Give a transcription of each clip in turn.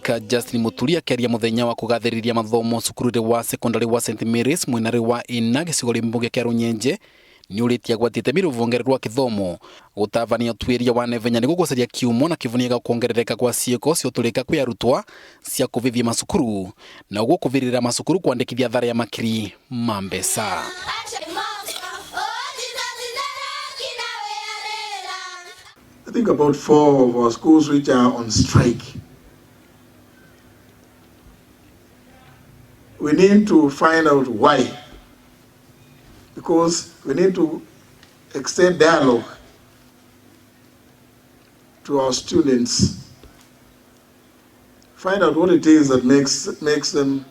Spika Justin Muturi akeria muthenya wa kugathiriria mathomo cukuru wa secondary wa St Mary's mwena wa ina gicigori mbunge kia Ruhonge-ini ni uritia gwati itemi ruhonge rwa githomo gutavania twiria wa nevenya niguo gucaria kiumo na kivuniga kuongerereka kwa ciiko ciotulika kwi arutwo cia kuvithia macukuru na uguo kuvirira macukuru kwandikithia thara ya makiri ma mbeca. I think about 4 of our schools which are on strike. We need to find out why. Because we need to extend dialogue to our students. Find out what it is that makes them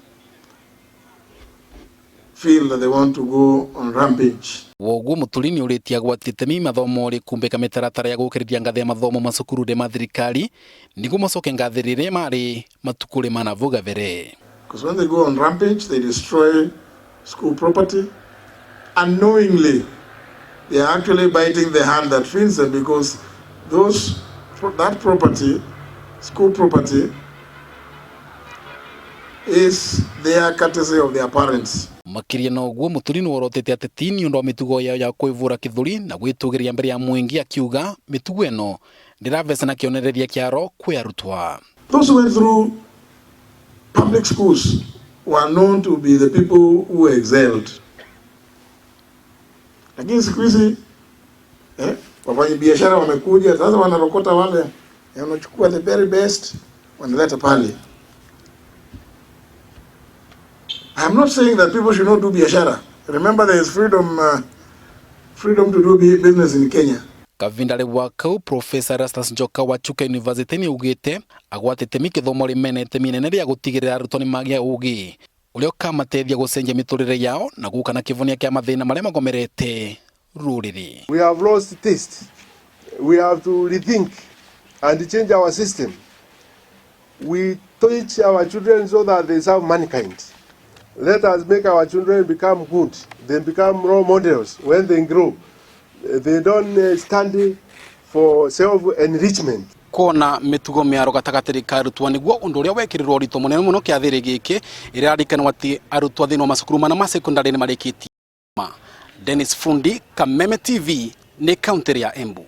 feel that they want to go on rampage. Woguo Muturi ni uritia gwati itemi mathomo ri kumbika mitaratara ya gukiriria ngathi ya mathomo macukuru de mathirikari niguo macoke ngathirire mari matukuri manavuga vere. Because when they go on rampage, they destroy school property. Unknowingly, they are actually biting the hand that feeds them, because that property, school property, is their courtesy of their parents. Makiria na uguo Muturi ni worotete ateti ni undu wa mitugo ya kuivura kithuri na gwitugiria mbere ya mwingi akiuga mitugo eno ndiravecana kionereria kiaro kwi arutwa. Those who went through public schools were known to be the people who excelled. Lakini siku hizi wafanya biashara wamekuja sasa wanarokota wale wanachukua the very best wanaleta pale. I'm not saying that people should not do biashara. Remember, there is freedom to do business in Kenya. Kavindale wakau Professor Justin Njoka wa Chuka University ni ugite agwatite mikithomo rimenete minene ria gutigirira arutwo ni magia ugi ulio kamatethia gucenjia miturire yao na gukana kivonia kia mathina maria magomerete ruriri. We have lost taste. We have to rethink and change our system. We teach our children so that they serve mankind. Let us make our children become good. They become role models when they grow. They don't stand for self-enrichment. Kona mitugo miaro gatagati ka arutwo niguo undu uria wekirirwo rito munene muno kiathiri giki iria arikanwa ati arutwo thini wa macukuru mana ma secondary ni marikitie. Dennis Fundi, Kameme TV, ni kaunti ya Embu.